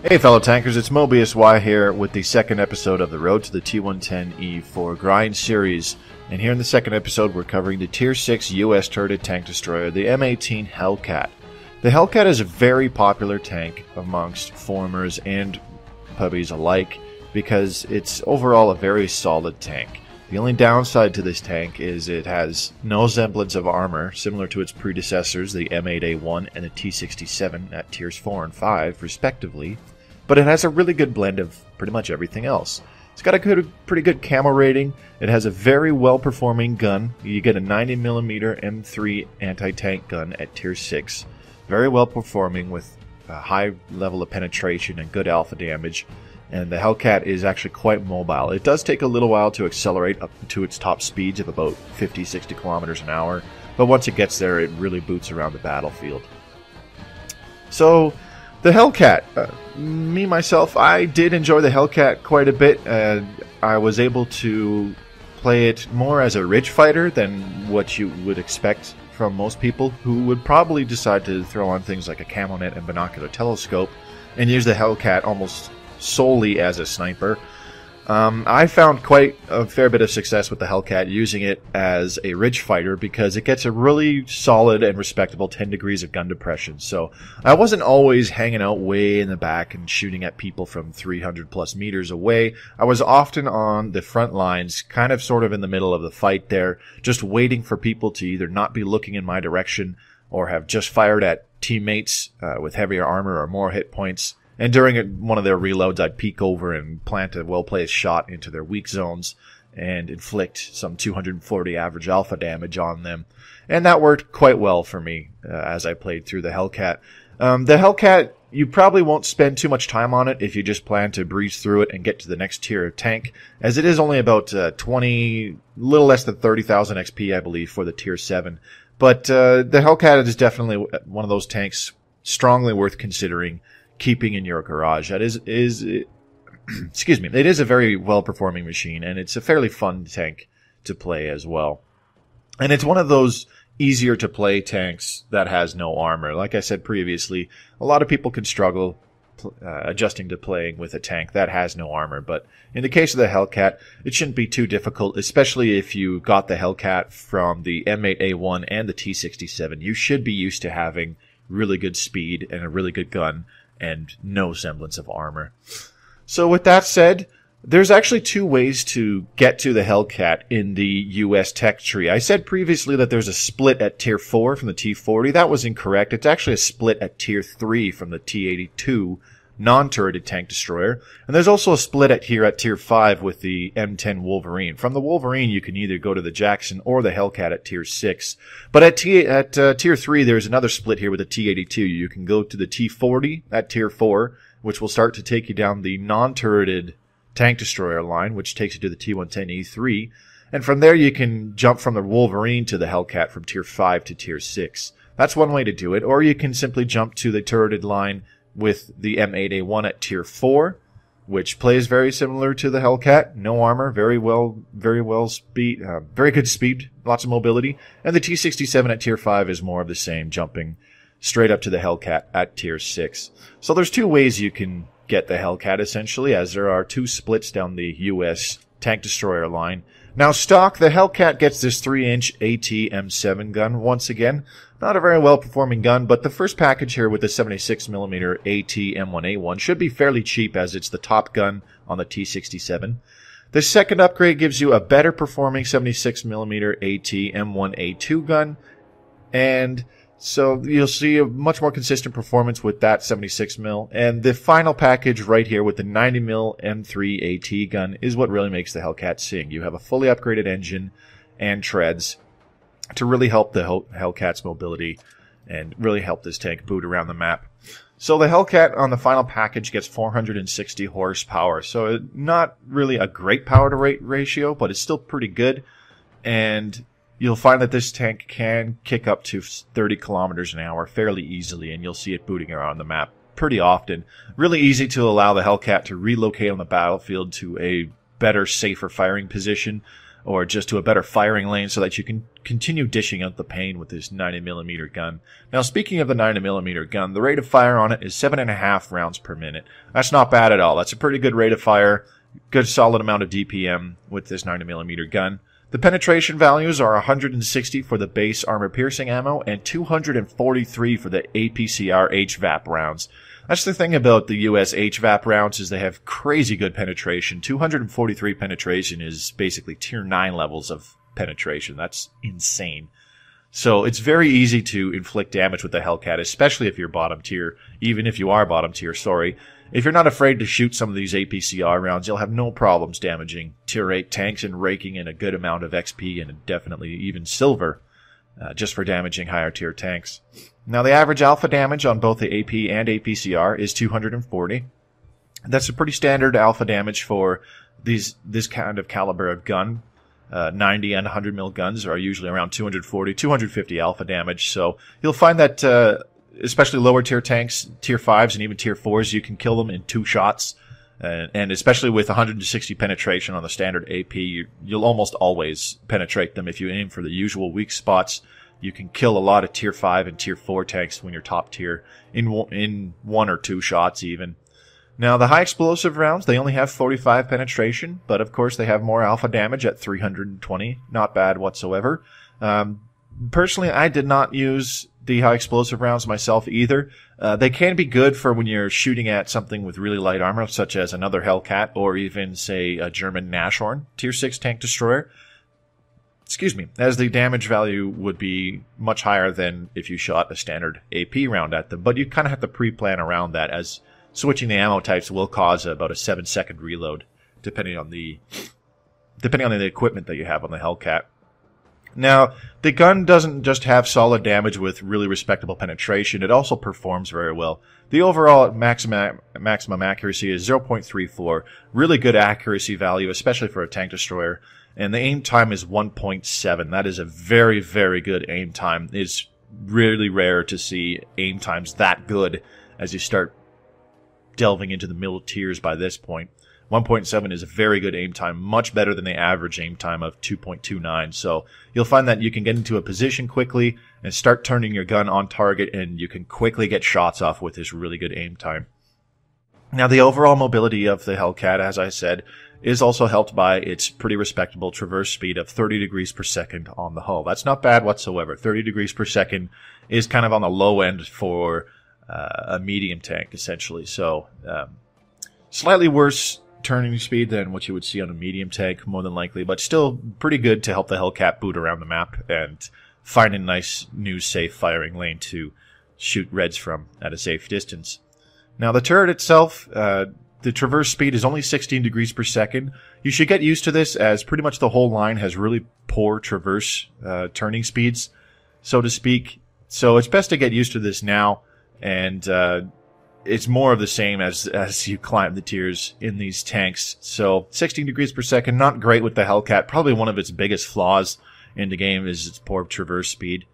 Hey fellow tankers, it's Mobius Y here with the second episode of the Road to the T110E4 Grind series. And here in the second episode we're covering the Tier 6 US turreted tank destroyer, the M18 Hellcat. The Hellcat is a very popular tank amongst formers and pubbies alike because it's overall a very solid tank. The only downside to this tank is it has no semblance of armor, similar to its predecessors, the M8A1 and the T67 at tiers 4 and 5, respectively, but it has a really good blend of pretty much everything else. It's got a pretty good camo rating, it has a very well-performing gun. You get a 90mm M3 anti-tank gun at tier 6, very well-performing with a high level of penetration and good alpha damage. And the Hellcat is actually quite mobile. It does take a little while to accelerate up to its top speeds of about 50-60 kilometers an hour, but once it gets there, it really boots around the battlefield. So, the Hellcat. Myself, I did enjoy the Hellcat quite a bit. I was able to play it more as a ridge fighter than what you would expect from most people, who would probably decide to throw on things like a camo net and binocular telescope and use the Hellcat almost solely as a sniper. I found quite a fair bit of success with the Hellcat using it as a ridge fighter because it gets a really solid and respectable 10 degrees of gun depression. So I wasn't always hanging out way in the back and shooting at people from 300 plus meters away. I was often on the front lines, kind of sort of in the middle of the fight there, just waiting for people to either not be looking in my direction or have just fired at teammates with heavier armor or more hit points. And during one of their reloads, I'd peek over and plant a well-placed shot into their weak zones and inflict some 240 average alpha damage on them. And that worked quite well for me as I played through the Hellcat. The Hellcat, you probably won't spend too much time on it if you just plan to breeze through it and get to the next tier of tank, as it is only about little less than 30,000 XP, I believe, for the tier 7. But the Hellcat is definitely one of those tanks strongly worth considering keeping in your garage. That is excuse me, it is a very well-performing machine, and it's a fairly fun tank to play as well. And it's one of those easier to play tanks that has no armor. Like I said previously, a lot of people can struggle adjusting to playing with a tank that has no armor, but in the case of the Hellcat, it shouldn't be too difficult, especially if you got the Hellcat from the M8A1 and the T67. You should be used to having really good speed and a really good gun and no semblance of armor. So with that said, there's actually two ways to get to the Hellcat in the US tech tree. I said previously that there's a split at tier 4 from the T40. That was incorrect. It's actually a split at tier 3 from the T82 non-turreted tank destroyer. And there's also a split here at tier 5 with the M10 Wolverine. From the Wolverine, you can either go to the Jackson or the Hellcat at tier 6. But at tier 3, there's another split here with the T82. You can go to the T40 at tier 4, which will start to take you down the non-turreted tank destroyer line, which takes you to the T110E3. And from there, you can jump from the Wolverine to the Hellcat from tier 5 to tier 6. That's one way to do it. Or you can simply jump to the turreted line with the M8A1 at tier 4, which plays very similar to the Hellcat. No armor, very good speed, lots of mobility. And the T67 at tier 5 is more of the same, jumping straight up to the Hellcat at tier 6. So there's two ways you can get the Hellcat, essentially, as there are two splits down the US tank destroyer line. Now, stock, the Hellcat gets this 3-inch AT M7 gun once again. Not a very well-performing gun, but the first package here with the 76mm AT M1A1 should be fairly cheap, as it's the top gun on the T67. The second upgrade gives you a better performing 76mm AT M1A2 gun, and so you'll see a much more consistent performance with that 76mm. And the final package right here with the 90mm M3 AT gun is what really makes the Hellcat sing. You have a fully upgraded engine and treads to really help the Hellcat's mobility and really help this tank boot around the map. So the Hellcat on the final package gets 460 horsepower. So not really a great power to weight ratio, but it's still pretty good. And you'll find that this tank can kick up to 30 kilometers an hour fairly easily, and you'll see it booting around the map pretty often. Really easy to allow the Hellcat to relocate on the battlefield to a better, safer firing position, or just to a better firing lane so that you can continue dishing out the pain with this 90mm gun. Now, speaking of the 90mm gun, the rate of fire on it is 7.5 rounds per minute. That's not bad at all. That's a pretty good rate of fire, good solid amount of DPM with this 90mm gun. The penetration values are 160 for the base armor-piercing ammo and 243 for the APCR HVAP rounds. That's the thing about the US HVAP rounds, is they have crazy good penetration. 243 penetration is basically tier 9 levels of penetration. That's insane. So it's very easy to inflict damage with the Hellcat, especially if you're bottom tier, even if you are bottom tier, sorry. If you're not afraid to shoot some of these APCR rounds, you'll have no problems damaging tier 8 tanks and raking in a good amount of XP and definitely even silver just for damaging higher tier tanks. Now, the average alpha damage on both the AP and APCR is 240. That's a pretty standard alpha damage for this kind of caliber of gun. 90 and 100 mil guns are usually around 240, 250 alpha damage. So you'll find that especially lower tier tanks, tier 5s and even tier 4s, you can kill them in 2 shots. And especially with 160 penetration on the standard AP, you'll almost always penetrate them. If you aim for the usual weak spots, you can kill a lot of tier 5 and tier 4 tanks when you're top tier in 1 or 2 shots even. Now, the high explosive rounds, they only have 45 penetration, but of course they have more alpha damage at 320. Not bad whatsoever. Personally, I did not use the high explosive rounds myself either. They can be good for when you're shooting at something with really light armor, such as another Hellcat or even, say, a German Nashorn tier 6 tank destroyer. Excuse me, as the damage value would be much higher than if you shot a standard AP round at them. But you kind of have to pre-plan around that, as switching the ammo types will cause about a 7-second reload, depending on the equipment that you have on the Hellcat. Now, the gun doesn't just have solid damage with really respectable penetration, it also performs very well. The overall maximum accuracy is 0.34, really good accuracy value, especially for a tank destroyer. And the aim time is 1.7. That is a very, very good aim time. It's really rare to see aim times that good as you start delving into the middle tiers by this point. 1.7 is a very good aim time, much better than the average aim time of 2.29. So you'll find that you can get into a position quickly and start turning your gun on target, and you can quickly get shots off with this really good aim time. Now, the overall mobility of the Hellcat, as I said, is also helped by its pretty respectable traverse speed of 30 degrees per second on the hull. That's not bad whatsoever. 30 degrees per second is kind of on the low end for a medium tank, essentially. So slightly worse turning speed than what you would see on a medium tank, more than likely, but still pretty good to help the Hellcat boot around the map and find a nice new safe firing lane to shoot reds from at a safe distance. Now, the turret itself, the traverse speed is only 16 degrees per second. You should get used to this, as pretty much the whole line has really poor traverse turning speeds, so to speak. So it's best to get used to this now, and it's more of the same as you climb the tiers in these tanks. So 16 degrees per second, not great with the Hellcat. Probably one of its biggest flaws in the game is its poor traverse speed.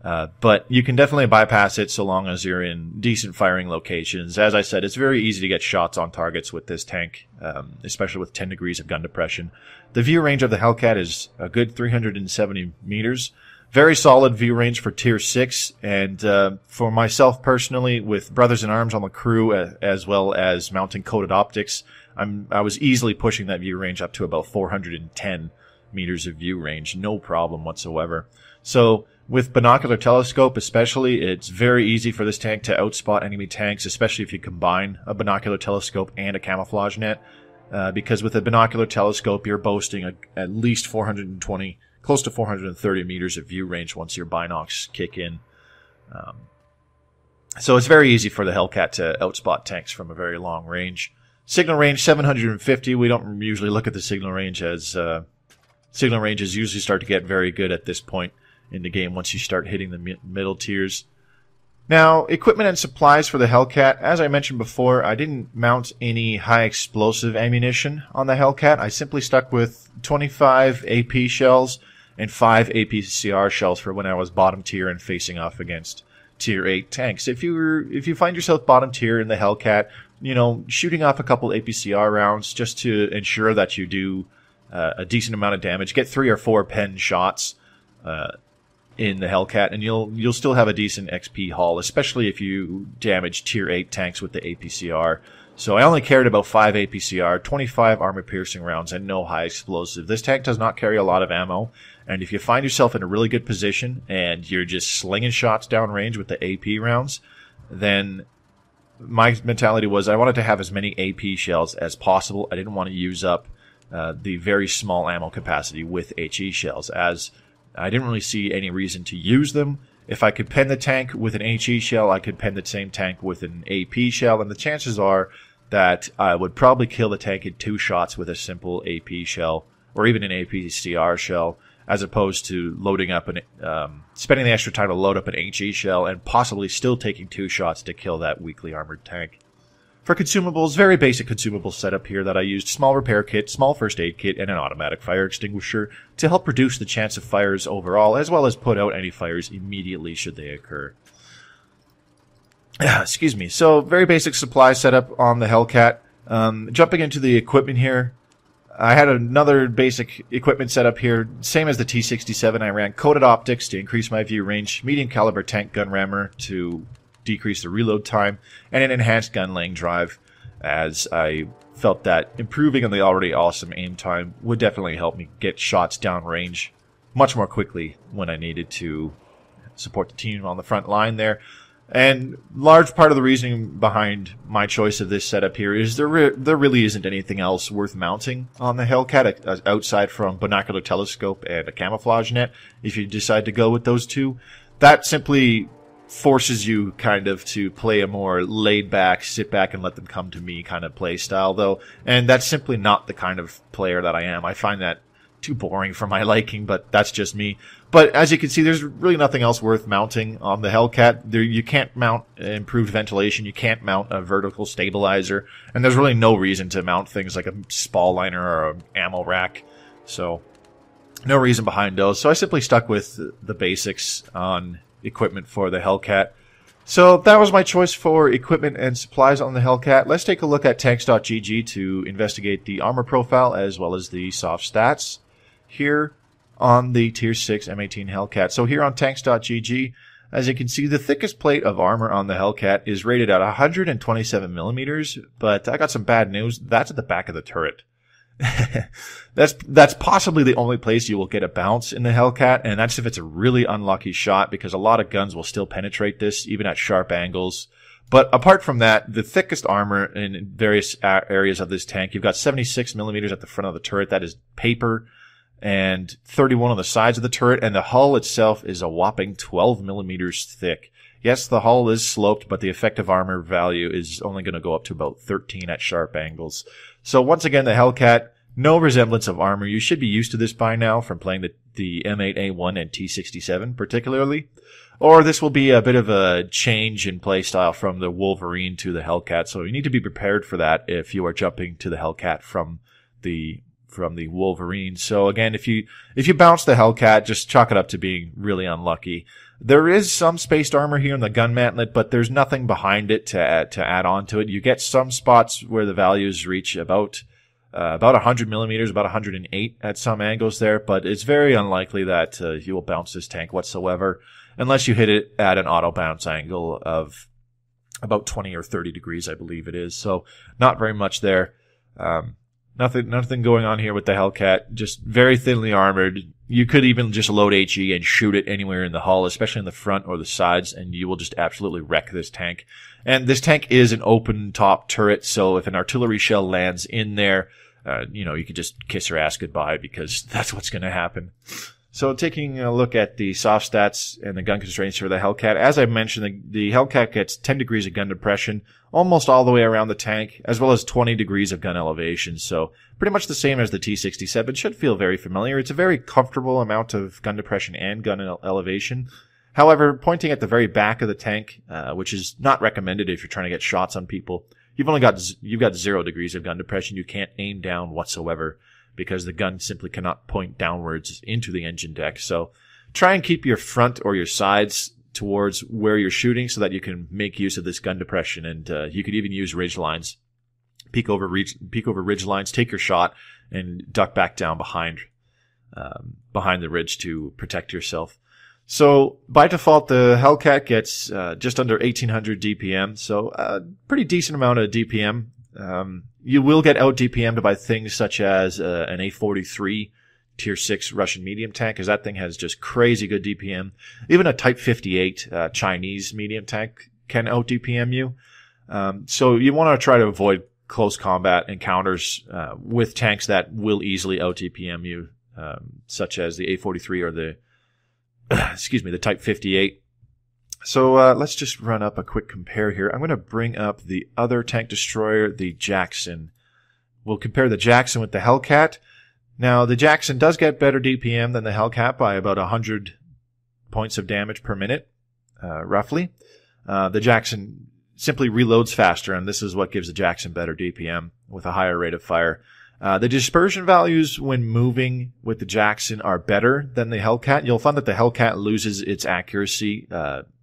But you can definitely bypass it so long as you're in decent firing locations. As I said, it's very easy to get shots on targets with this tank, especially with 10 degrees of gun depression. The view range of the Hellcat is a good 370 meters. Very solid view range for tier 6, and for myself personally, with Brothers in Arms on the crew, as well as mounting coated optics, I was easily pushing that view range up to about 410 meters of view range, no problem whatsoever. So with binocular telescope especially, it's very easy for this tank to outspot enemy tanks, especially if you combine a binocular telescope and a camouflage net, because with a binocular telescope you're boasting at least 420, close to 430 meters of view range once your binocs kick in. So it's very easy for the Hellcat to outspot tanks from a very long range. Signal range 750. We don't usually look at the signal range, as signal ranges usually start to get very good at this point in the game once you start hitting the middle tiers. Now, equipment and supplies for the Hellcat. As I mentioned before, I didn't mount any high explosive ammunition on the Hellcat. I simply stuck with 25 AP shells and 5 APCR shells for when I was bottom tier and facing off against tier 8 tanks. If you find yourself bottom tier in the Hellcat, you know, shooting off a couple APCR rounds just to ensure that you do a decent amount of damage, get 3 or 4 pen shots, in the Hellcat, and you'll still have a decent XP haul, especially if you damage tier 8 tanks with the APCR. So I only carried about 5 APCR, 25 armor-piercing rounds, and no high explosive. This tank does not carry a lot of ammo, and if you find yourself in a really good position and you're just slinging shots downrange with the AP rounds, then my mentality was I wanted to have as many AP shells as possible. I didn't want to use up the very small ammo capacity with HE shells, as I didn't really see any reason to use them. If I could pen the tank with an HE shell, I could pen the same tank with an AP shell, and the chances are that I would probably kill the tank in 2 shots with a simple AP shell, or even an APCR shell, as opposed to loading up spending the extra time to load up an HE shell and possibly still taking 2 shots to kill that weakly armored tank. For consumables, very basic consumable setup here that I used: small repair kit, small first aid kit, and an automatic fire extinguisher to help reduce the chance of fires overall, as well as put out any fires immediately should they occur. Excuse me. So, very basic supply setup on the Hellcat. Jumping into the equipment here, I had another basic equipment setup here, same as the T67. I ran coated optics to increase my view range, medium caliber tank gun rammer to decrease the reload time, and an enhanced gun laying drive, as I felt that improving on the already awesome aim time would definitely help me get shots downrange much more quickly when I needed to support the team on the front line there. And large part of the reasoning behind my choice of this setup here is there really isn't anything else worth mounting on the Hellcat outside from binocular telescope and a camouflage net. If you decide to go with those two, that simply forces you kind of to play a more laid back, sit back and let them come to me kind of play style, though. And that's simply not the kind of player that I am. I find that too boring for my liking, but that's just me. But as you can see, there's really nothing else worth mounting on the Hellcat. You can't mount improved ventilation, you can't mount a vertical stabilizer, and there's really no reason to mount things like a spall liner or an ammo rack. So, no reason behind those. So I simply stuck with the basics on equipment for the Hellcat. So that was my choice for equipment and supplies on the Hellcat. Let's take a look at tanks.gg to investigate the armor profile as well as the soft stats here on the Tier 6 M18 Hellcat. So here on tanks.gg, as you can see, the thickest plate of armor on the Hellcat is rated at 127 millimeters, but I got some bad news. That's at the back of the turret. That's possibly the only place you will get a bounce in the Hellcat, and that's if it's a really unlucky shot, because a lot of guns will still penetrate this, even at sharp angles. But apart from that, the thickest armor in various areas of this tank, you've got 76 millimeters at the front of the turret. That is paper, and 31 on the sides of the turret, and the hull itself is a whopping 12 millimeters thick. Yes, the hull is sloped, but the effective armor value is only going to go up to about 13 at sharp angles. So once again, the Hellcat, no resemblance of armor. You should be used to this by now from playing the M8A1 and T67 particularly. Or this will be a bit of a change in playstyle from the Wolverine to the Hellcat. So you need to be prepared for that if you are jumping to the Hellcat from the Wolverine. So again, if you bounce the Hellcat, just chalk it up to being really unlucky. There is some spaced armor here in the gun mantlet, but there's nothing behind it to add on to it. You get some spots where the values reach about 100 millimeters, about 108 at some angles there, but it's very unlikely that you will bounce this tank whatsoever, unless you hit it at an auto bounce angle of about 20 or 30 degrees, I believe it is. So not very much there. Nothing going on here with the Hellcat, just very thinly armored. You could even just load HE and shoot it anywhere in the hull, especially in the front or the sides, and you will just absolutely wreck this tank. And this tank is an open top turret, so if an artillery shell lands in there, you could just kiss her ass goodbye, because that's what's going to happen. So taking a look at the soft stats and the gun constraints for the Hellcat, as I mentioned, the Hellcat gets 10 degrees of gun depression almost all the way around the tank, as well as 20 degrees of gun elevation. So pretty much the same as the T67. Should feel very familiar. It's a very comfortable amount of gun depression and gun elevation. However, pointing at the very back of the tank, which is not recommended if you're trying to get shots on people, you've got 0 degrees of gun depression. You can't aim down whatsoever, because the gun simply cannot point downwards into the engine deck. So try and keep your front or your sides towards where you're shooting so that you can make use of this gun depression. And you could even use ridge lines. Peek over ridge lines, take your shot, and duck back down behind behind the ridge to protect yourself. So by default, the Hellcat gets just under 1800 DPM, so a pretty decent amount of DPM. You will get out DPM'd by things such as an A43 Tier 6 Russian medium tank, because that thing has just crazy good DPM. Even a Type 58 Chinese medium tank can out DPM you. So you want to try to avoid close combat encounters with tanks that will easily out DPM you, such as the A43 or the the Type 58. So let's just run up a quick compare here. I'm going to bring up the other tank destroyer, the Jackson. We'll compare the Jackson with the Hellcat. Now, the Jackson does get better DPM than the Hellcat by about 100 points of damage per minute, roughly. The Jackson simply reloads faster, and this is what gives the Jackson better DPM with a higher rate of fire. The dispersion values when moving with the Jackson are better than the Hellcat. You'll find that the Hellcat loses its accuracy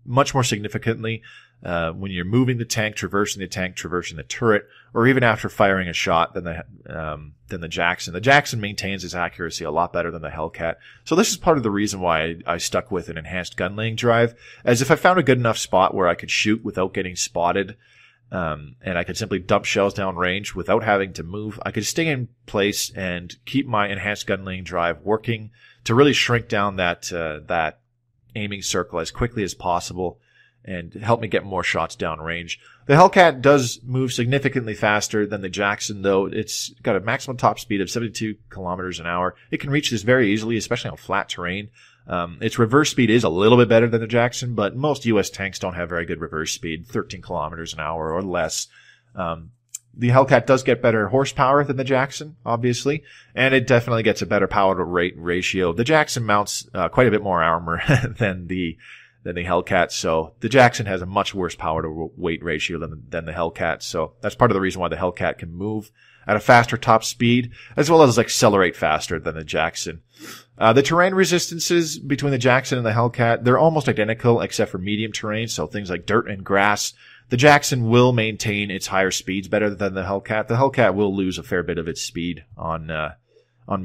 much more significantly when you're moving the tank, traversing the turret, or even after firing a shot than the Jackson. The Jackson maintains its accuracy a lot better than the Hellcat. So this is part of the reason why I stuck with an enhanced gun laying drive, as if I found a good enough spot where I could shoot without getting spotted, and I could simply dump shells down range without having to move, I could stay in place and keep my enhanced gun laying drive working to really shrink down that aiming circle as quickly as possible and help me get more shots down range. The Hellcat does move significantly faster than the Jackson, though. It's got a maximum top speed of 72 kilometers an hour. It can reach this very easily, especially on flat terrain. Its reverse speed is a little bit better than the Jackson, but most US tanks don't have very good reverse speed, 13 kilometers an hour or less. The Hellcat does get better horsepower than the Jackson, obviously, and it definitely gets a better power to weight ratio. The Jackson mounts quite a bit more armor than the Hellcat, so the Jackson has a much worse power to weight ratio than the Hellcat, so that's part of the reason why the Hellcat can move at a faster top speed, as well as accelerate faster than the Jackson. The terrain resistances between the Jackson and the Hellcat, they're almost identical except for medium terrain, so things like dirt and grass. The Jackson will maintain its higher speeds better than the Hellcat. The Hellcat will lose a fair bit of its speed on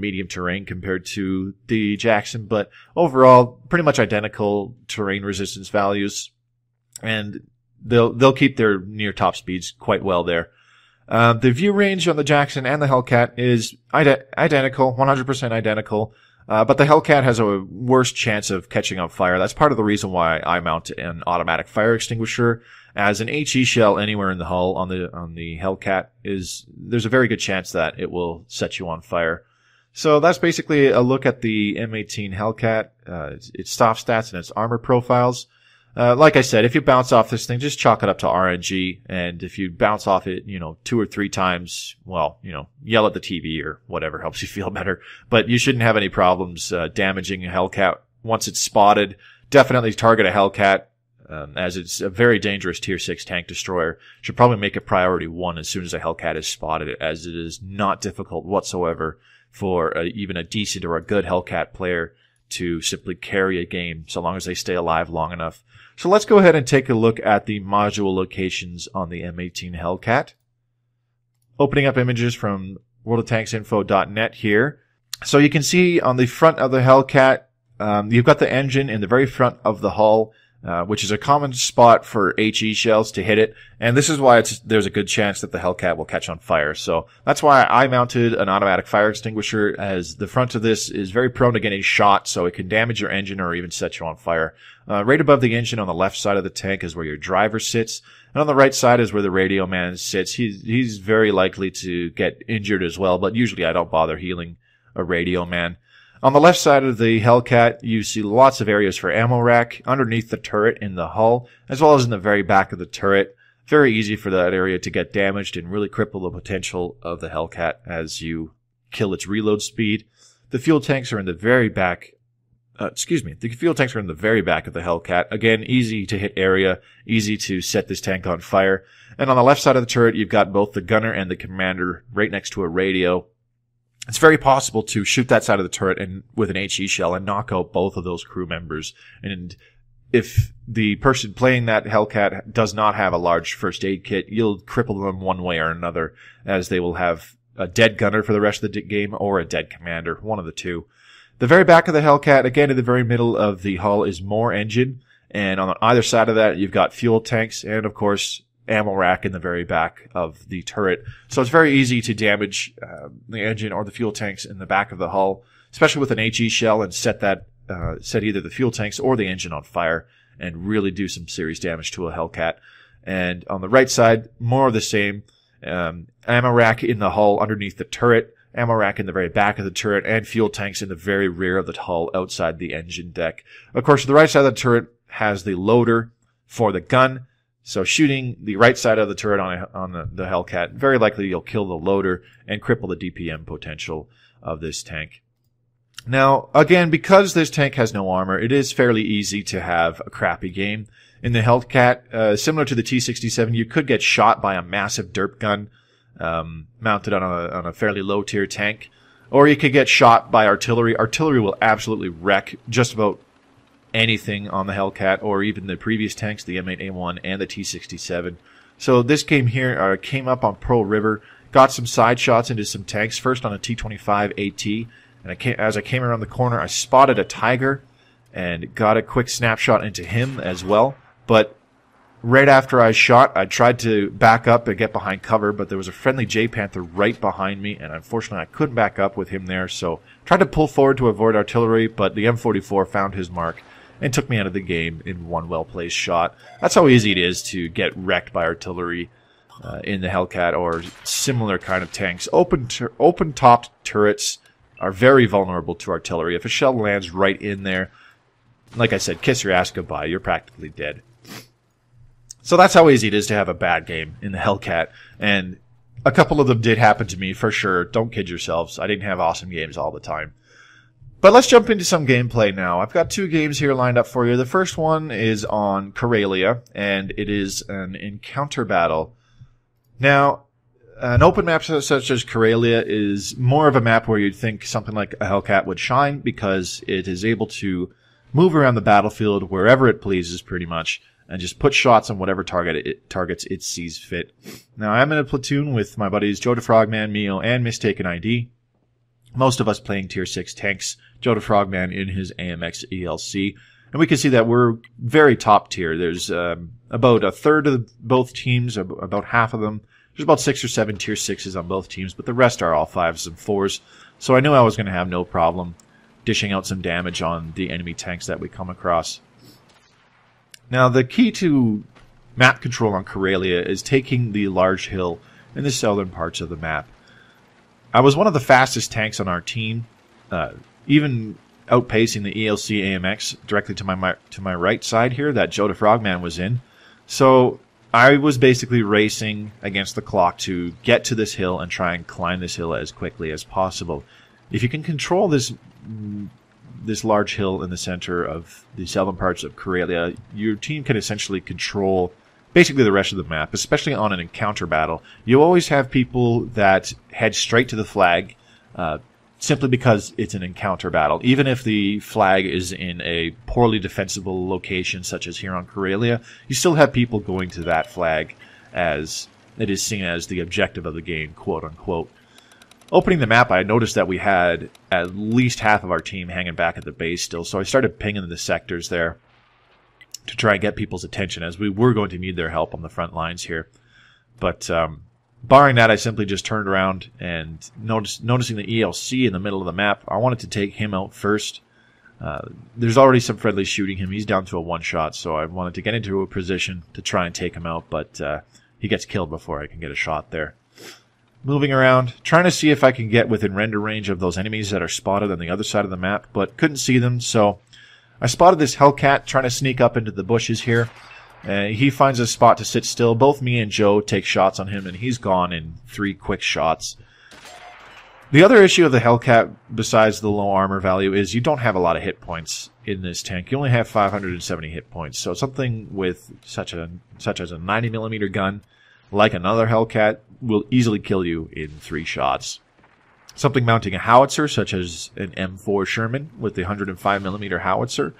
medium terrain compared to the Jackson, but overall, pretty much identical terrain resistance values, and they'll keep their near top speeds quite well there. The view range on the Jackson and the Hellcat is identical, 100% identical. But the Hellcat has a worse chance of catching on fire. That's part of the reason why I mount an automatic fire extinguisher, as an HE shell anywhere in the hull on the Hellcat there's a very good chance that it will set you on fire. So that's basically a look at the M18 Hellcat, its soft stats and its armor profiles. Like I said, if you bounce off this thing, just chalk it up to RNG, and if you bounce off it, 2 or 3 times, well, yell at the TV or whatever helps you feel better. But you shouldn't have any problems damaging a Hellcat once it's spotted. Definitely target a Hellcat, as it's a very dangerous Tier 6 tank destroyer. Should probably make it priority 1 as soon as a Hellcat is spotted, as it is not difficult whatsoever for even a decent or a good Hellcat player to simply carry a game, so long as they stay alive long enough. So let's go ahead and take a look at the module locations on the M18 Hellcat. Opening up images from worldoftanksinfo.net here. So you can see on the front of the Hellcat, you've got the engine in the very front of the hull, which is a common spot for HE shells to hit it. And this is why there's a good chance that the Hellcat will catch on fire. So that's why I mounted an automatic fire extinguisher, as the front of this is very prone to getting shot, so it can damage your engine or even set you on fire. Right above the engine on the left side of the tank is where your driver sits, and on the right side is where the radio man sits. He's very likely to get injured as well, but usually I don't bother healing a radio man. On the left side of the Hellcat, you see lots of areas for ammo rack underneath the turret in the hull, as well as in the very back of the turret. Very easy for that area to get damaged and really cripple the potential of the Hellcat as you kill its reload speed. The fuel tanks are in the very back. The fuel tanks are in the very back of the Hellcat. Again, easy to hit area, easy to set this tank on fire. And on the left side of the turret, you've got both the gunner and the commander right next to a radio. It's very possible to shoot that side of the turret and with an HE shell and knock out both of those crew members. And if the person playing that Hellcat does not have a large first aid kit, you'll cripple them one way or another, as they will have a dead gunner for the rest of the game or a dead commander, one of the two. The very back of the Hellcat, again, in the very middle of the hull is more engine. And on either side of that, you've got fuel tanks and, of course, ammo rack in the very back of the turret. So it's very easy to damage the engine or the fuel tanks in the back of the hull, especially with an HE shell, and set either the fuel tanks or the engine on fire and really do some serious damage to a Hellcat. And on the right side, more of the same. Ammo rack in the hull underneath the turret, ammo rack in the very back of the turret, and fuel tanks in the very rear of the hull outside the engine deck. Of course, the right side of the turret has the loader for the gun. So shooting the right side of the turret on the Hellcat, very likely you'll kill the loader and cripple the DPM potential of this tank. Now, again, because this tank has no armor, it is fairly easy to have a crappy game. In the Hellcat, similar to the T-67, you could get shot by a massive derp gun mounted on a fairly low-tier tank, or you could get shot by artillery. Artillery will absolutely wreck just about anything on the Hellcat, or even the previous tanks, the M18A1 and the T-67. So this game here came up on Pearl River, got some side shots into some tanks, first on a T-25 AT, and as I came around the corner, I spotted a Tiger and got a quick snapshot into him as well. But right after I shot, I tried to back up and get behind cover, but there was a friendly J-Panther right behind me, and unfortunately I couldn't back up with him there, so tried to pull forward to avoid artillery, but the M44 found his mark and took me out of the game in one well-placed shot. That's how easy it is to get wrecked by artillery in the Hellcat or similar kind of tanks. Open-topped turrets are very vulnerable to artillery. If a shell lands right in there, like I said, kiss your ass goodbye. You're practically dead. So that's how easy it is to have a bad game in the Hellcat. And a couple of them did happen to me, for sure. Don't kid yourselves. I didn't have awesome games all the time. But let's jump into some gameplay now. I've got two games here lined up for you. The first one is on Karelia, and it is an encounter battle. Now, an open map such as Karelia is more of a map where you'd think something like a Hellcat would shine, because it is able to move around the battlefield wherever it pleases, pretty much, and just put shots on whatever targets it sees fit. Now, I'm in a platoon with my buddies Joe the Frogman, Mio, and Mistaken ID. Most of us playing Tier 6 tanks, Joe the Frogman in his AMX ELC. And we can see that we're very top tier. There's about a third of both teams, about half of them. There's about 6 or 7 Tier 6s on both teams, but the rest are all 5s and 4s. So I knew I was going to have no problem dishing out some damage on the enemy tanks that we come across. Now, the key to map control on Karelia is taking the large hill in the southern parts of the map. I was one of the fastest tanks on our team, even outpacing the ELC AMX directly to my right side here that Joe the Frogman was in. So I was basically racing against the clock to get to this hill and try and climb this hill as quickly as possible. If you can control this large hill in the center of the southern parts of Karelia, your team can essentially control basically the rest of the map, especially on an encounter battle. You always have people that head straight to the flag simply because it's an encounter battle. Even if the flag is in a poorly defensible location, such as here on Karelia, you still have people going to that flag as it is seen as the objective of the game, quote-unquote. Opening the map, I noticed that we had at least half of our team hanging back at the base still, so I started pinging the sectors there to try and get people's attention, as we were going to need their help on the front lines here. But barring that, I simply just turned around and noticing the ELC in the middle of the map, I wanted to take him out first. There's already some friendly shooting him. He's down to a one-shot, so I wanted to get into a position to try and take him out, but he gets killed before I can get a shot there. Moving around, trying to see if I can get within render range of those enemies that are spotted on the other side of the map, but couldn't see them, so I spotted this Hellcat trying to sneak up into the bushes here. He finds a spot to sit still. Both me and Joe take shots on him, and he's gone in 3 quick shots. The other issue of the Hellcat, besides the low armor value, is you don't have a lot of hit points in this tank. You only have 570 hit points. So something with such as a 90mm gun, like another Hellcat, will easily kill you in 3 shots. Something mounting a howitzer, such as an M4 Sherman with the 105mm howitzer,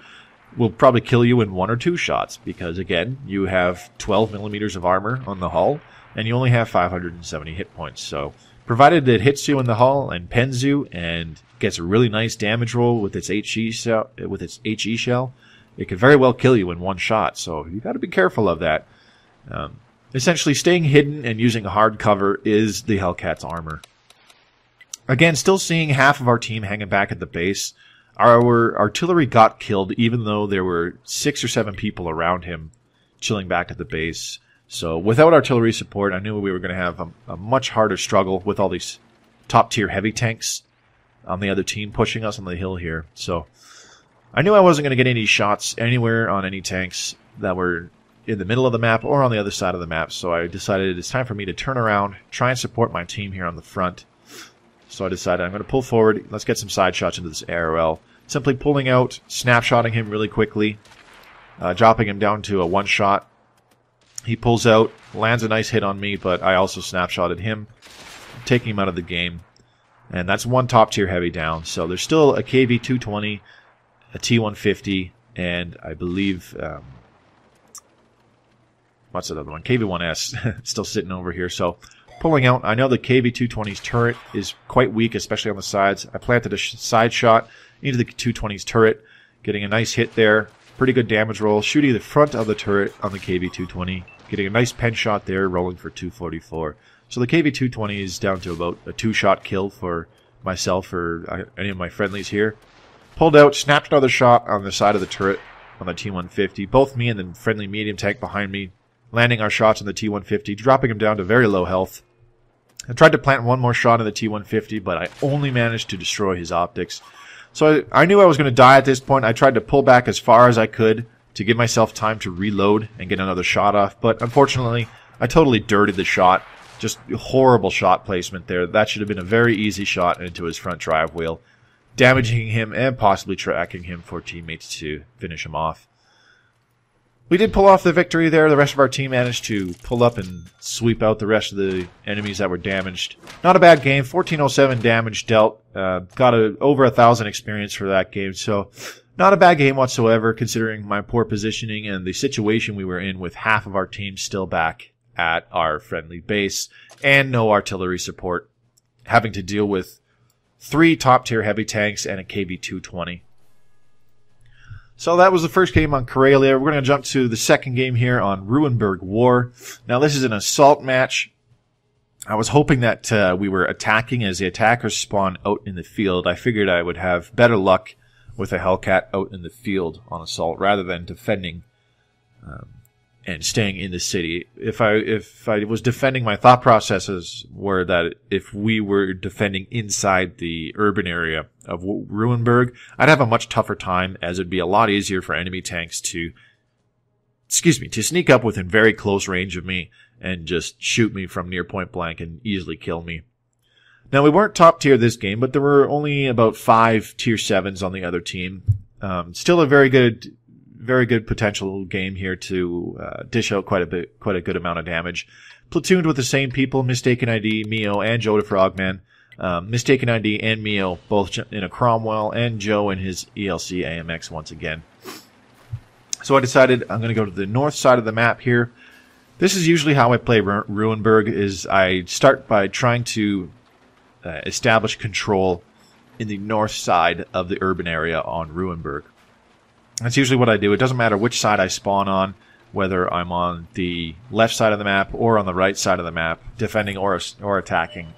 will probably kill you in 1 or 2 shots, because again, you have 12mm of armor on the hull, and you only have 570 hit points, so provided it hits you in the hull and pens you and gets a really nice damage roll with its HE shell, it could very well kill you in one shot. So you got to be careful of that. Essentially, staying hidden and using hard cover is the Hellcat's armor. Again, still seeing half of our team hanging back at the base. Our artillery got killed, even though there were 6 or 7 people around him chilling back at the base. So without artillery support, I knew we were going to have a much harder struggle with all these top-tier heavy tanks on the other team pushing us on the hill here. So I knew I wasn't going to get any shots anywhere on any tanks that were in the middle of the map or on the other side of the map. So I decided it's time for me to turn around, try and support my team here on the front. So I decided I'm going to pull forward. Let's get some side shots into this ARL. Simply pulling out, snapshotting him really quickly, dropping him down to a one-shot. He pulls out, lands a nice hit on me, but I also snapshotted him, taking him out of the game. And that's one top-tier heavy down. So there's still a KV-220, a T-150, and I believe... what's the other one? KV-1S still sitting over here. So pulling out, I know the KV-220's turret is quite weak, especially on the sides. I planted a side shot into the 220's turret, getting a nice hit there. Pretty good damage roll, shooting the front of the turret on the KV-220, getting a nice pen shot there, rolling for 244. So the KV-220 is down to about a 2-shot kill for myself or any of my friendlies here. Pulled out, snapped another shot on the side of the turret on the T-150. Both me and the friendly medium tank behind me landing our shots on the T-150, dropping him down to very low health. I tried to plant one more shot on the T-150, but I only managed to destroy his optics. So I knew I was going to die at this point. I tried to pull back as far as I could to give myself time to reload and get another shot off. But unfortunately, I totally dirtied the shot. Just horrible shot placement there. That should have been a very easy shot into his front drive wheel, damaging him and possibly tracking him for teammates to finish him off. We did pull off the victory there. The rest of our team managed to pull up and sweep out the rest of the enemies that were damaged. Not a bad game. 1407 damage dealt. Got over 1,000 experience for that game. So not a bad game whatsoever, considering my poor positioning and the situation we were in with half of our team still back at our friendly base and no artillery support, having to deal with 3 top-tier heavy tanks and a KV-220. So that was the first game on Karelia. We're going to jump to the second game here on Ruinberg War. Now this is an assault match. I was hoping that we were attacking as the attackers spawn out in the field. I figured I would have better luck with a Hellcat out in the field on assault rather than defending and staying in the city. If I was defending, my thought processes were that if we were defending inside the urban area of Ruinberg, I'd have a much tougher time, as it'd be a lot easier for enemy tanks to sneak up within very close range of me and just shoot me from near point blank and easily kill me. Now, we weren't top tier this game, but there were only about 5 tier 7s on the other team. Still a very good potential game here to dish out quite a good amount of damage. Platooned with the same people, Mistaken ID, Mio, and Joe the Frogman. Mistaken ID and Mio both in a Cromwell, and Joe in his ELC AMX once again. So I decided I'm going to go to the north side of the map here. This is usually how I play Ruinberg, is I start by trying to establish control in the north side of the urban area on Ruinberg. That's usually what I do. It doesn't matter which side I spawn on, whether I'm on the left side of the map or on the right side of the map, defending or attacking.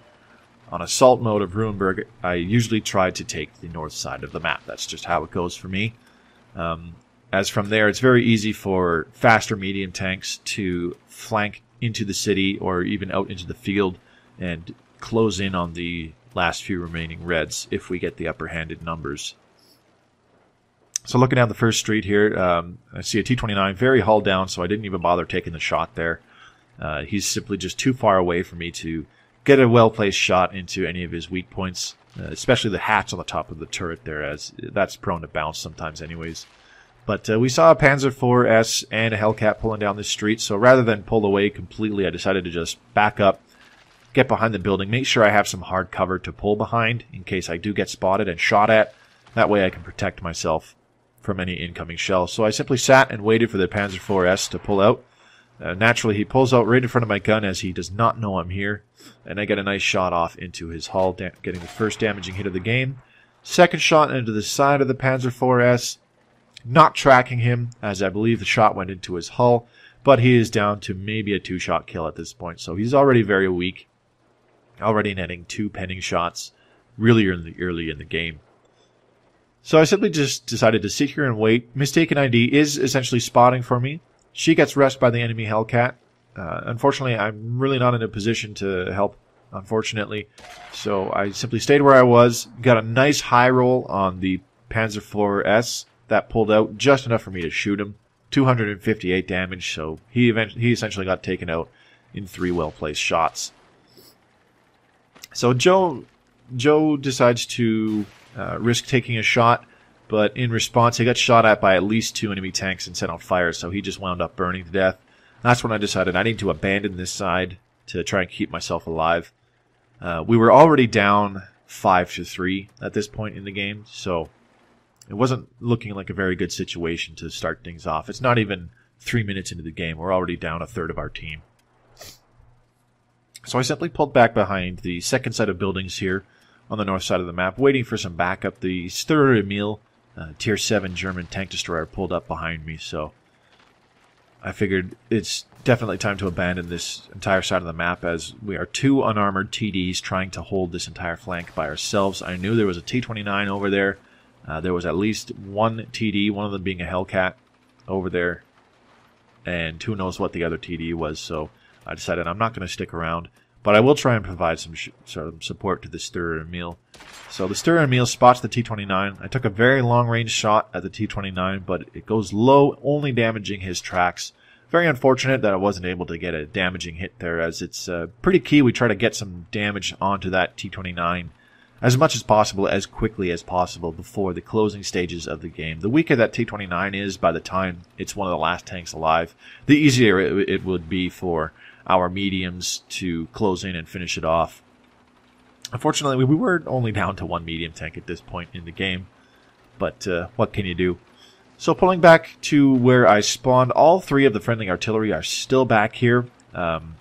On assault mode of Ruinberg, I usually try to take the north side of the map. That's just how it goes for me. As from there, it's very easy for faster medium tanks to flank into the city or even out into the field and close in on the last few remaining reds if we get the upper hand in numbers. So looking down the first street here, I see a T-29 very hull down, so I didn't even bother taking the shot there. He's simply just too far away for me to get a well-placed shot into any of his weak points, especially the hatch on the top of the turret there, as that's prone to bounce sometimes anyways. But we saw a Panzer IV's and a Hellcat pulling down this street, so rather than pull away completely, I decided to just back up, get behind the building, make sure I have some hard cover to pull behind in case I do get spotted and shot at. That way I can protect myself from any incoming shells. So I simply sat and waited for the Panzer IV's to pull out. Naturally, he pulls out right in front of my gun as he does not know I'm here, and I get a nice shot off into his hull, getting the first damaging hit of the game. Second shot into the side of the Panzer IV's, not tracking him, as I believe the shot went into his hull, but he is down to maybe a 2-shot kill at this point, so he's already very weak, already netting 2 pending shots really early in the game. So I simply just decided to sit here and wait. Mistaken ID is essentially spotting for me. She gets rushed by the enemy Hellcat. Unfortunately, I'm really not in a position to help, unfortunately. So I simply stayed where I was, got a nice high roll on the Panzer IV's that pulled out just enough for me to shoot him. 258 damage, so he essentially got taken out in 3 well-placed shots. So Joe decides to risk taking a shot, but in response he got shot at by at least 2 enemy tanks and set on fire, so he just wound up burning to death. That's when I decided I need to abandon this side to try and keep myself alive. We were already down 5-3 at this point in the game, so it wasn't looking like a very good situation to start things off. It's not even 3 minutes into the game. We're already down a third of our team. So I simply pulled back behind the second set of buildings here on the north side of the map, waiting for some backup. The Sturr Emil, Tier 7 German tank destroyer, pulled up behind me, so I figured it's definitely time to abandon this entire side of the map, as we are 2 unarmored TDs trying to hold this entire flank by ourselves. I knew there was a T-29 over there. There was at least 1 TD, one of them being a Hellcat over there, and who knows what the other TD was, so I decided I'm not going to stick around, but I will try and provide some support to the Sturr Emil. So the Sturr Emil spots the T-29. I took a very long-range shot at the T-29, but it goes low, only damaging his tracks. Very unfortunate that I wasn't able to get a damaging hit there, as it's pretty key we try to get some damage onto that T-29 as much as possible, as quickly as possible, before the closing stages of the game. The weaker that T-29 is, by the time it's one of the last tanks alive, the easier it would be for our mediums to close in and finish it off. Unfortunately, we were only down to 1 medium tank at this point in the game, but what can you do? So pulling back to where I spawned, all 3 of the friendly artillery are still back here. None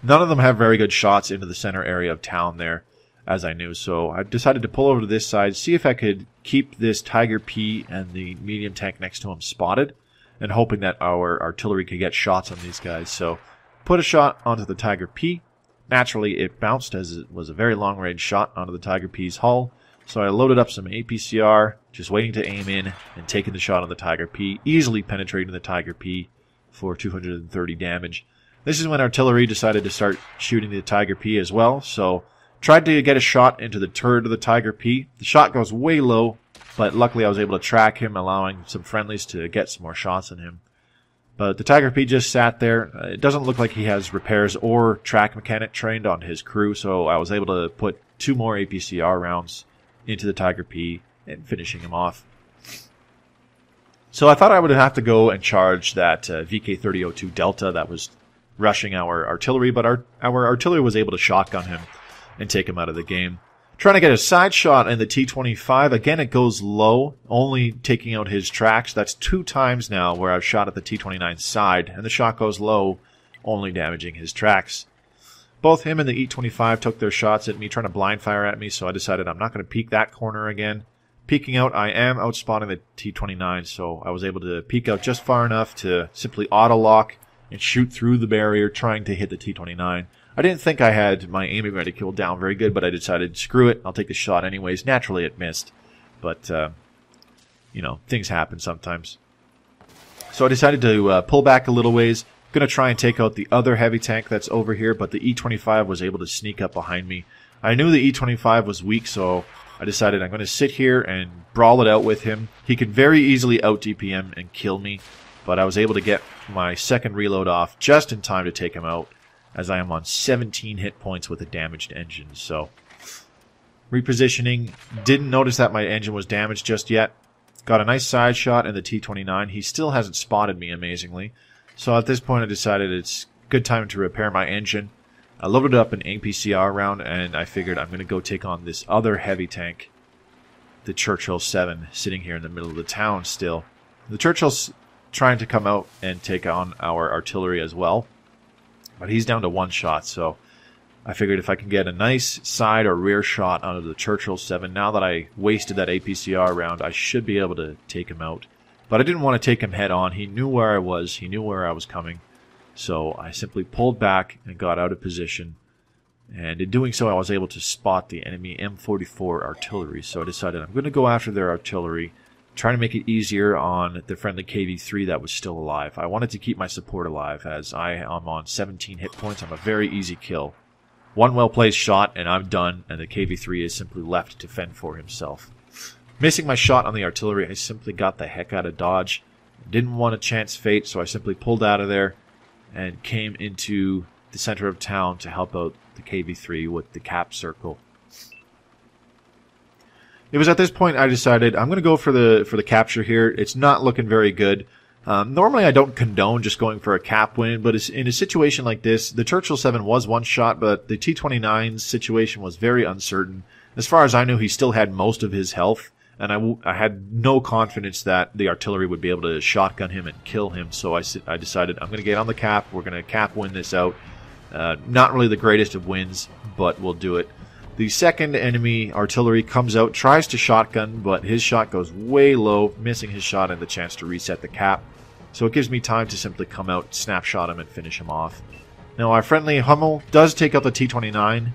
of them have very good shots into the center area of town there, as I knew, so I decided to pull over to this side, see if I could keep this Tiger P and the medium tank next to him spotted, and hoping that our artillery could get shots on these guys. So put a shot onto the Tiger P. Naturally, it bounced, as it was a very long-range shot onto the Tiger P's hull, so I loaded up some APCR, just waiting to aim in and taking the shot on the Tiger P, easily penetrating the Tiger P for 230 damage. This is when artillery decided to start shooting the Tiger P as well, so tried to get a shot into the turret of the Tiger P. The shot goes way low, but luckily I was able to track him, allowing some friendlies to get some more shots on him. But the Tiger P just sat there. It doesn't look like he has repairs or track mechanic trained on his crew, so I was able to put 2 more APCR rounds into the Tiger P and finishing him off. So I thought I would have to go and charge that VK-3002 Delta that was rushing our artillery, but our artillery was able to shotgun him and take him out of the game. Trying to get a side shot in the T-25. Again, it goes low, only taking out his tracks. That's 2 times now where I've shot at the T-29's side, and the shot goes low, only damaging his tracks. Both him and the E-25 took their shots at me, trying to blind fire at me, so I decided I'm not going to peek that corner again. Peeking out, I am outspotting the T-29, so I was able to peek out just far enough to simply auto-lock and shoot through the barrier, trying to hit the T-29. I didn't think I had my aiming reticule down very good, but I decided, screw it, I'll take the shot anyways. Naturally, it missed, but, you know, things happen sometimes. So I decided to pull back a little ways. Going to try and take out the other heavy tank that's over here, but the E-25 was able to sneak up behind me. I knew the E-25 was weak, so I decided I'm going to sit here and brawl it out with him. He could very easily out-DPM and kill me, but I was able to get my second reload off just in time to take him out, as I am on 17 hit points with a damaged engine. So repositioning, didn't notice that my engine was damaged just yet. Got a nice side shot in the T-29. He still hasn't spotted me, amazingly. So at this point I decided it's good time to repair my engine. I loaded up an APCR round, and I figured I'm going to go take on this other heavy tank, the Churchill 7, sitting here in the middle of the town still. The Churchill trying to come out and take on our artillery as well. But he's down to 1 shot, so I figured if I can get a nice side or rear shot out of the Churchill 7, now that I wasted that APCR round, I should be able to take him out. But I didn't want to take him head on. He knew where I was. He knew where I was coming. So I simply pulled back and got out of position. And in doing so, I was able to spot the enemy M44 artillery. So I decided I'm going to go after their artillery, trying to make it easier on the friendly KV-3 that was still alive. I wanted to keep my support alive, as I am on 17 hit points. I'm a very easy kill. 1 well-placed shot, and I'm done, and the KV-3 is simply left to fend for himself. Missing my shot on the artillery, I simply got the heck out of dodge. Didn't want to chance fate, so I simply pulled out of there and came into the center of town to help out the KV-3 with the cap circle. It was at this point I decided I'm going to go for the capture here. It's not looking very good. Normally I don't condone just going for a cap win, but in a situation like this, the Churchill 7 was 1 shot, but the T-29's situation was very uncertain. As far as I knew, he still had most of his health, and I had no confidence that the artillery would be able to shotgun him and kill him, so I decided I'm going to get on the cap. We're going to cap win this out. Not really the greatest of wins, but we'll do it. The second enemy artillery comes out, tries to shotgun, but his shot goes way low, missing his shot and the chance to reset the cap. So it gives me time to simply come out, snapshot him, and finish him off. Now our friendly Hummel does take out the T-29.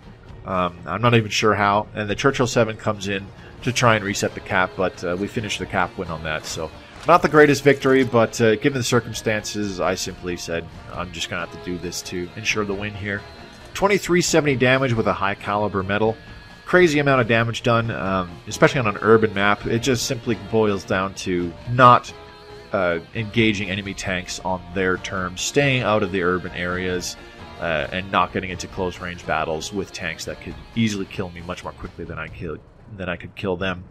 I'm not even sure how, and the Churchill 7 comes in to try and reset the cap, but we finish the cap win on that. So not the greatest victory, but given the circumstances, I simply said I'm just going to have to do this to ensure the win here. 2370 damage with a high caliber metal. Crazy amount of damage done, especially on an urban map. It just simply boils down to not engaging enemy tanks on their terms, staying out of the urban areas, and not getting into close range battles with tanks that could easily kill me much more quickly than I could kill them.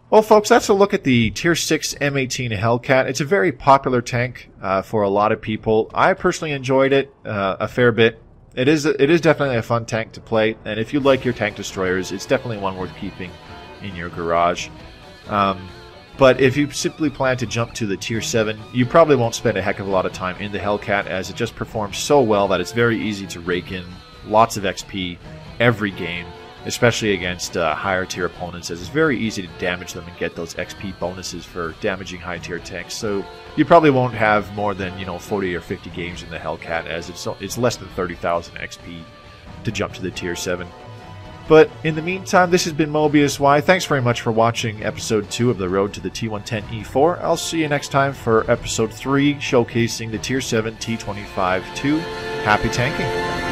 Well, folks, that's a look at the Tier 6 M18 Hellcat. It's a very popular tank for a lot of people. I personally enjoyed it a fair bit. It is definitely a fun tank to play, and if you like your tank destroyers, it's definitely one worth keeping in your garage. But if you simply plan to jump to the Tier 7, you probably won't spend a heck of a lot of time in the Hellcat, as it just performs so well that it's very easy to rake in lots of XP every game, especially against higher tier opponents, as it's very easy to damage them and get those XP bonuses for damaging high tier tanks. So you probably won't have more than 40 or 50 games in the Hellcat, as it's less than 30,000 XP to jump to the Tier 7. But in the meantime, this has been Mobius Y. Thanks very much for watching Episode 2 of the Road to the T110E4. I'll see you next time for Episode 3, showcasing the Tier 7 T25-2. Happy tanking!